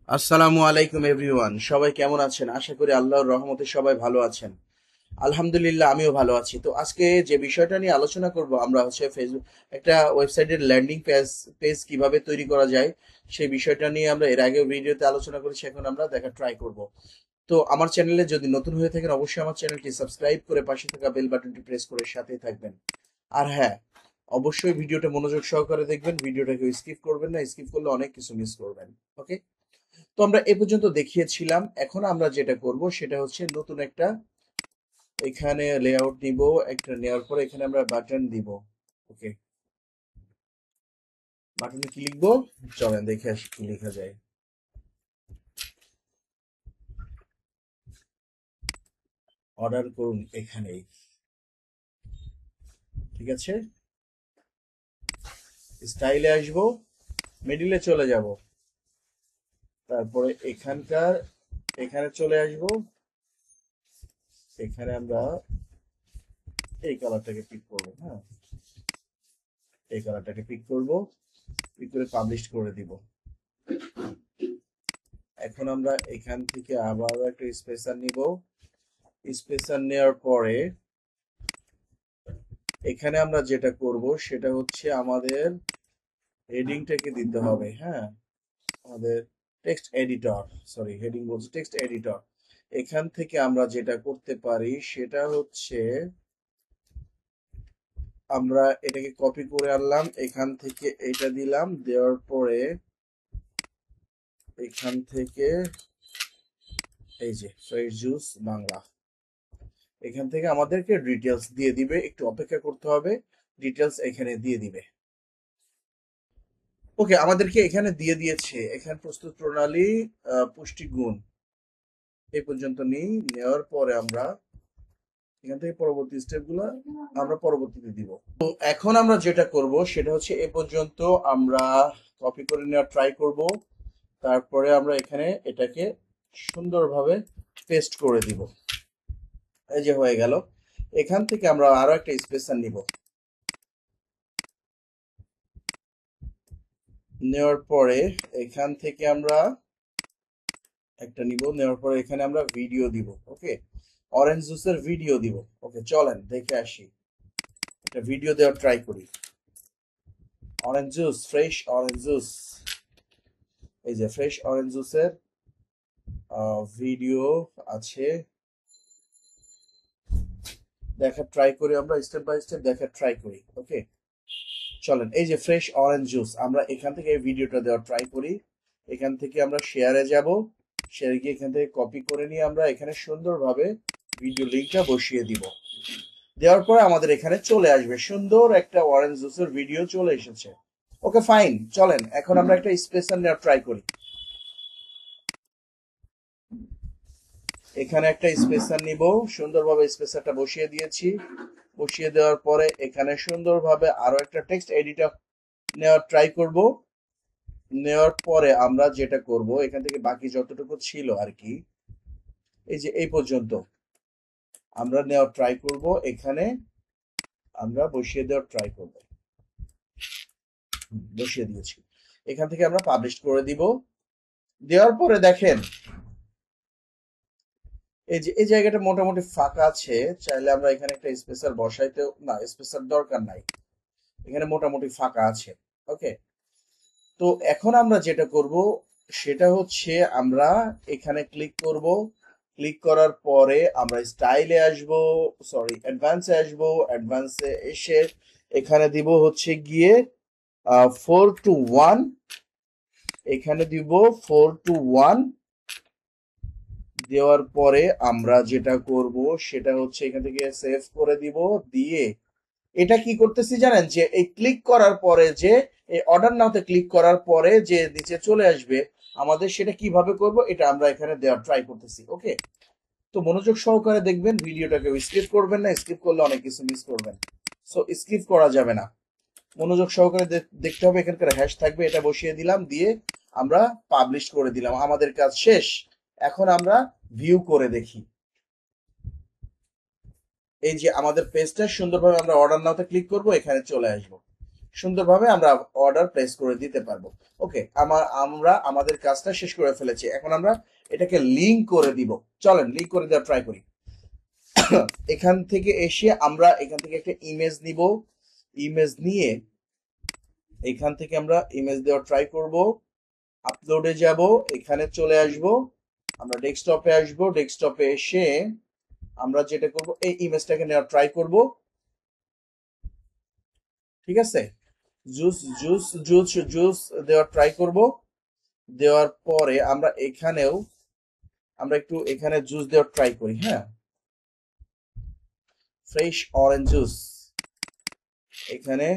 আসসালামু আলাইকুম এভরিওয়ান, সবাই কেমন আছেন? আশা করি আল্লাহর রহমতে সবাই ভালো আছেন। আলহামদুলিল্লাহ, আমিও ভালো আছি। তো আজকে যে বিষয়টা নিয়ে আলোচনা করব, আমরা হচ্ছে ফেসবুক একটা ওয়েবসাইটের ল্যান্ডিং পেজ পেজ কিভাবে তৈরি করা যায় সেই বিষয়টা নিয়ে আমরা এর আগেও ভিডিওতে আলোচনা করেছি, এখন আমরা দেখা ট্রাই করব। তো আমার চ্যানেলে যদি নতুন হয়ে থাকেন, অবশ্যই আমার চ্যানেলটি সাবস্ক্রাইব করে পাশে থাকা বেল বাটনটি প্রেস করে সাথেই থাকবেন। আর হ্যাঁ, অবশ্যই ভিডিওটা মনোযোগ সহকারে দেখবেন, ভিডিওটাকে স্কিপ করবেন না, স্কিপ করলে অনেক কিছু মিস করবেন। ওকে, তো আমরা এ পর্যন্ত দেখিয়েছিলাম। এখন আমরা যেটা করব সেটা হচ্ছে নতুন একটা এখানে লেআউট নিব, একটা নেওয়ার পরে এখানে আমরা বাটন দিব। ওকে, বাটনে কি লিখবো চলেন দেখে আসি কি লেখা যায়। অর্ডার করুন এখানেই, ঠিক আছে। স্টাইলে আসবো, মিডিলে চলে যাব, তারপরে এখানে চলে আসব। এখানে আমরা এই কালারটাকে পিক করবো। হ্যাঁ, এই কালারটাকে পিক করব, পিক করে পাবলিশ করে দিব। এখন আমরা এখান থেকে আবার একটা স্পেসার নিব। স্পেসার নেওয়ার পরে এখানে আমরা যেটা করব সেটা হচ্ছে আমাদের হেডিংটাকে দিতে হবে। হ্যাঁ, আমাদের টেক্সট এডিটর, সরি হেডিং বলছি, টেক্সট এডিটর। এখান থেকে আমরা যেটা করতে পারি সেটা হচ্ছে আমরা এটাকে কপি করে আনলাম, এখান থেকে এটা দিলাম, দেওয়ার পরে এখান থেকে এই যে ফ্রেশ জুস বাংলা, এখান থেকে আমাদেরকে ডিটেলস দিয়ে দিবে, একটু অপেক্ষা করতে হবে, ডিটেলস এখানে দিয়ে দিবে। ওকে, আমাদেরকে এখানে দিয়ে দিয়েছে, এখানে প্রস্তুত প্রণালী, পুষ্টিগুণ এই পর্যন্ত নিই। নেওয়ার পরে আমরা এখান থেকে পরবর্তী স্টেপগুলো আমরা পরবর্তীতে দিব। তো এখন আমরা যেটা করব সেটা হচ্ছে এ পর্যন্ত আমরা কপি করে নেওয়ার ট্রাই করব, তারপরে আমরা এখানে এটাকে সুন্দরভাবে পেস্ট করে দিব। এই যে হয়ে গেল। এখান থেকে আমরা আরো একটা স্পেসার নিব, নেওয়ার পরে এখান থেকে আমরা একটা নিব, নেওয়ার পরে এখানে আমরা ভিডিও দিব। ওকে, অরেঞ্জ জুসের ভিডিও দিব। ওকে, চলেন দেখে আসি, একটা ভিডিও দেওয়ার ট্রাই করি। Orange juice, fresh orange juice, এই যে ফ্রেশ অরেঞ্জ জুসের ভিডিও আছে, দেখার ট্রাই করি, আমরা স্টেপ বাই স্টেপ দেখার ট্রাই করি। ওকে, চলেন, এই যে ফ্রেশ অরেঞ্জ জুস, আমরা এখান থেকে এই ভিডিওটা দেওয়ার ট্রাই করি। এখান থেকে আমরা শেয়ারে যাব, শেয়ারে গিয়ে এখান থেকে কপি করে নিয়ে আমরা এখানে সুন্দরভাবে ভিডিও লিঙ্কটা বসিয়ে দিব। দেওয়ার পরে আমাদের এখানে চলে আসবে সুন্দর একটা অরেঞ্জ জুসের ভিডিও চলে এসেছে। ওকে ফাইন, চলেন এখন আমরা একটা স্পেসার নেওয়ার ট্রাই করি। এখানে একটা স্পেসার নিব, সুন্দরভাবে স্পেসারটা বসিয়ে দিয়েছি। বসিয়ে দেওয়ার পরে এখানে সুন্দরভাবে আরো একটা টেক্সট এডিটর নেওয়ার ট্রাই করব। নেওয়ার পরে আমরা যেটা করব এখান থেকে বাকি যতটুকু ছিল আর কি, এই যে এই পর্যন্ত আমরা নেওয়ার ট্রাই করব, এখানে আমরা বসিয়ে দেওয়ার ট্রাই করব। বসিয়ে দিয়েছি, এখান থেকে আমরা পাবলিশ করে দিব। দেওয়ার পরে দেখেন এই যে এই জায়গাটা মোটামুটি ফাঁকা আছে, চাইলে আমরা এখানে একটা স্পেসার বসাইতেও, না স্পেসার দরকার নাই, এখানে মোটামুটি ফাঁকা আছে। ওকে, তো এখন আমরা যেটা করব সেটা হচ্ছে আমরা এখানে ক্লিক করব। ক্লিক করার পরে আমরা স্টাইলে আসব, সরি অ্যাডভান্সে আসব। অ্যাডভান্সে এসে এখানে দিব হচ্ছে গিয়ে 4:1, এখানে দিব 4:1। দেওয়ার পরে আমরা যেটা করব সেটা হচ্ছে এখান থেকে সেভ করে দিব। দিয়ে এটা কি করতেছি জানেন, যে এই ক্লিক করার পরে যে এই অর্ডার নাওতে ক্লিক করার পরে যে নিচে চলে আসবে আমাদের, সেটা কিভাবে করব এটা আমরা এখানে দেওয়ার ট্রাই করতেছি। ওকে, তো মনোযোগ সহকারে দেখবেন, ভিডিওটাকে স্কিপ করবেন না, স্কিপ করলে অনেক কিছু মিস করবেন। সো স্কিপ করা যাবে না, মনোযোগ সহকারে দেখতে হবে। এখানকার হ্যাশ থাকবে, এটা বসিয়ে দিলাম, দিয়ে আমরা পাবলিশ করে দিলাম, আমাদের কাজ শেষ। এখন আমরা ভিউ করে দেখি। এই যে আমাদের পেজটা সুন্দরভাবে, আমরা অর্ডার নাওতে ক্লিক করব, এখানে চলে আসবো। সুন্দরভাবে আমরা অর্ডার প্লেস করে দিতে পারবো। ওকে, আমরা আমাদের কাজটা শেষ করে ফেলেছি। এখন আমরা এটাকে লিংক করে দিব। চলেন লিংক করে দেওয়া ট্রাই করি। এখান থেকে এসে আমরা এখান থেকে একটা ইমেজ নিব। ইমেজ নিয়ে এখান থেকে আমরা ইমেজ দেওয়া ট্রাই করব। আপলোডে যাব, এখানে চলে আসব, আমরা ডেস্কটপে আসব। ডেস্কটপে এসে আমরা যেটা করব, এই ইমেজটাকে নেওয়া ট্রাই করব। ঠিক আছে, জুস জুস জুস জুস দেওয়ার ট্রাই করব। দেওয়ার পরে আমরা এখানেও আমরা একটু এখানে জুস দেওয়ার ট্রাই করি। হ্যাঁ, ফ্রেশ অরেঞ্জ জুস, এখানে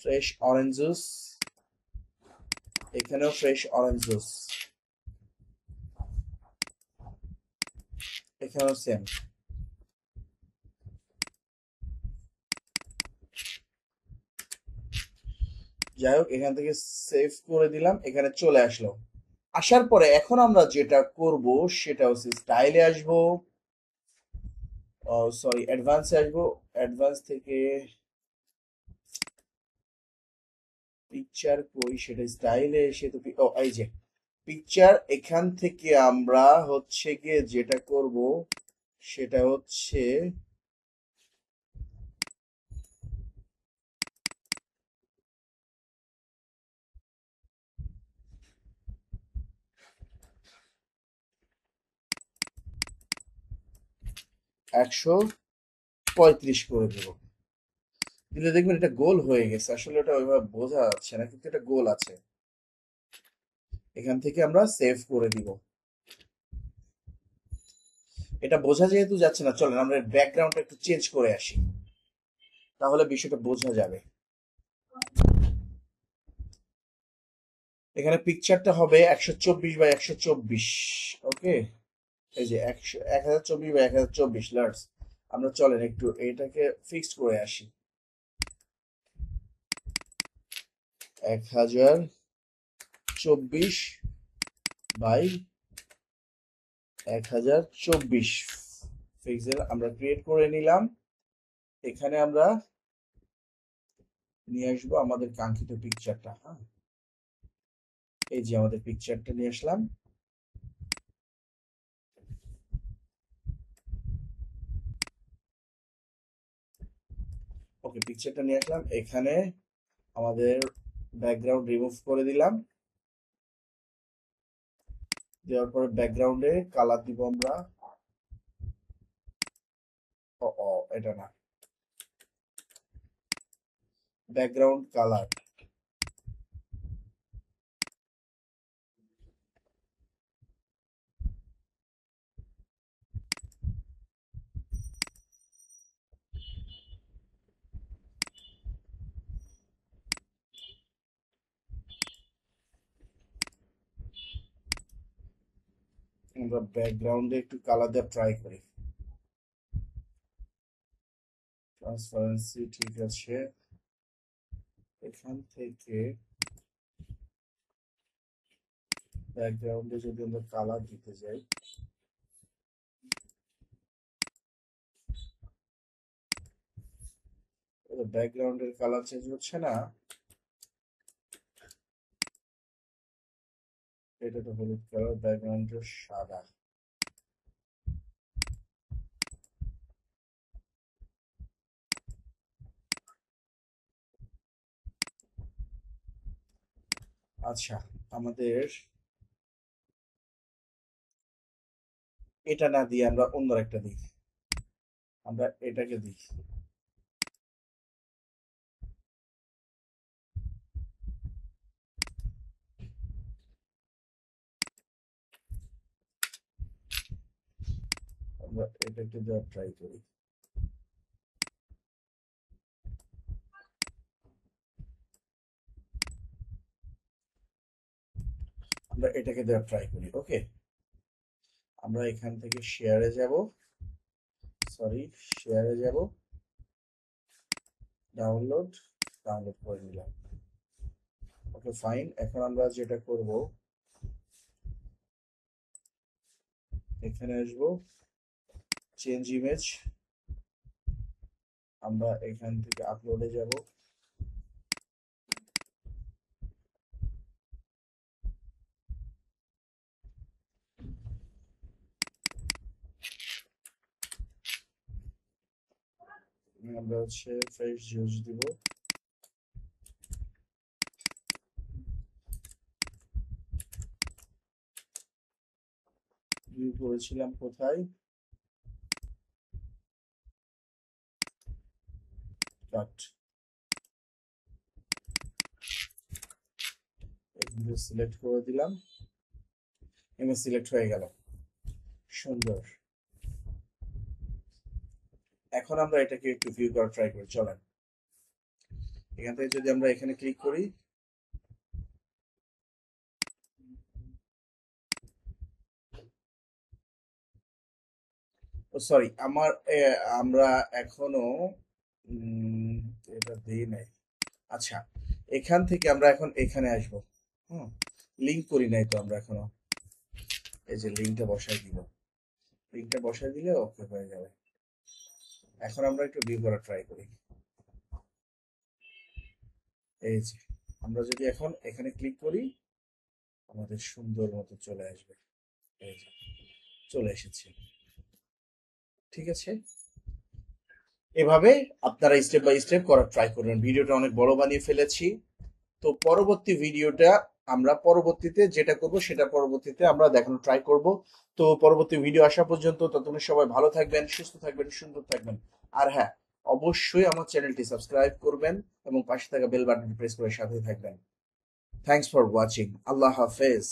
ফ্রেশ অরেঞ্জ জুস, এখানেও ফ্রেশ অরেঞ্জ জুস, এখানেও সেম। যাই হোক, এখান থেকে সেভ করে দিলাম, এখানে চলে আসলো। আসার পরে এখন আমরা যেটা করব সেটা হচ্ছে স্টাইলে আসবো, সরি অ্যাডভান্সে আসবো। অ্যাডভান্স থেকে পিকচার কই, সেটা স্টাইলে এসে তো ও এই যে পিকচার, এখান থেকে আমরা হচ্ছে গিয়ে যেটা করব সেটা হচ্ছে 135 করে দেব। দিলে দেখবেন এটা গোল হয়ে গেছে। আসলে এটা ওইভাবে বোঝা যাচ্ছে না, কিন্তু এটা গোল আছে। এখান থেকে আমরা সেভ করে দিব। এটা বোঝা যেহেতু যাচ্ছে না, চলেন আমরা ব্যাকগ্রাউন্ডটা একটু চেঞ্জ করে আসি, তাহলে বিষয়টা বোঝা যাবে। এখানে পিকচারটা হবে 124 বাই 124। ওকে, এই যে 1024 বাই 1024 লার্জ। আমরা চলেন একটু এটাকে ফিক্সড করে আসি। 1024 বাই 1024 পিক্সেল আমরা ক্রিয়েট করে নিলাম। এখানে আমরা নিয়ে আসবো আমাদের কাঙ্ক্ষিত পিকচারটা। হ্যাঁ, এই যে আমাদের পিকচারটা নিয়ে আসলাম। ওকে, পিকচারটা নিয়ে আসলাম, এখানে আমাদের ব্যাকগ্রাউন্ড রিমুভ করে দিলাম। দেওয়ার পরে ব্যাকগ্রাউন্ডে কালার দিব আমরা। ও ও, এটা না, ব্যাকগ্রাউন্ড কালার। আমরা ব্যাকগ্রাউন্ডে একটু কালার দেওয়া ট্রাই করি। ট্রান্সপারেন্সি ঠিক আছে। এখান থেকে ব্যাকগ্রাউন্ডে যদি আমরা কালার দিতে যাই, ব্যাকগ্রাউন্ডের কালার চেঞ্জ হচ্ছে না। এটা তো হলুদ কালার, ব্যাকগ্রাউন্ডের সাদা। আচ্ছা, আমাদের এটা না দিয়ে আমরা অন্য একটা দিই। আমরা এটাকে দিই। আমরা এটাকে দেওয়ার ট্রাই করি। আমরা এটাকে দেওয়ার ট্রাই করি। ওকে, আমরা এখান থেকে শেয়ারে যাব, সরি শেয়ারে যাব, ডাউনলোড, ডাউনলোড করে নিলাম। ওকে ফাইন, এখন আমরা যেটা করব এখানে আসবো, চেঞ্জ ইমেজ, আমরা এখান থেকে আপলোডে যাব, আমরা হচ্ছে ফ্রেশ জুস দিব। ভিউ করেছিলাম কোথায়? কাট, এগুলো সিলেক্ট করে দিলাম, ইমেজ সিলেক্ট হয়ে গেল, সুন্দর। এখন আমরা এটাকে একটু ভিউ করা ট্রাই করি, চলেন। এখান থেকে যদি আমরা এখানে ক্লিক করি, ও সরি, আমরা এখনো উম, এটা দিই নাই। আচ্ছা, এখান থেকে আমরা এখন এখানে আসবো। হুম, লিংক করি নাই তো আমরা এখনো। এই যে লিংকটা বসাই দিব, লিংকটা বসাই দিলে ওকে হয়ে যাবে। এখন আমরা একটু ভিউ করা ট্রাই করি। এই যে আমরা যদি এখন এখানে ক্লিক করি, আমাদের সুন্দর মতো চলে আসবে। এই যে চলে এসেছে, ঠিক আছে। এভাবে আপনারা স্টেপ বাই স্টেপ করার ট্রাই করবেন। ভিডিওটা অনেক বড় বানিয়ে ফেলেছি, তো পরবর্তী ভিডিওটা আমরা পরবর্তীতে যেটা করব সেটা পরবর্তীতে আমরা দেখানোর ট্রাই করব। তো পরবর্তী ভিডিও আসা পর্যন্ত ততক্ষণ সবাই ভালো থাকবেন, সুস্থ থাকবেন, সুন্দর থাকবেন। আর হ্যাঁ, অবশ্যই আমার চ্যানেলটি সাবস্ক্রাইব করবেন এবং পাশে থাকা বেল বাটনটি প্রেস করে সাথে থাকবেন। Thanks for watching. আল্লাহ হাফেজ।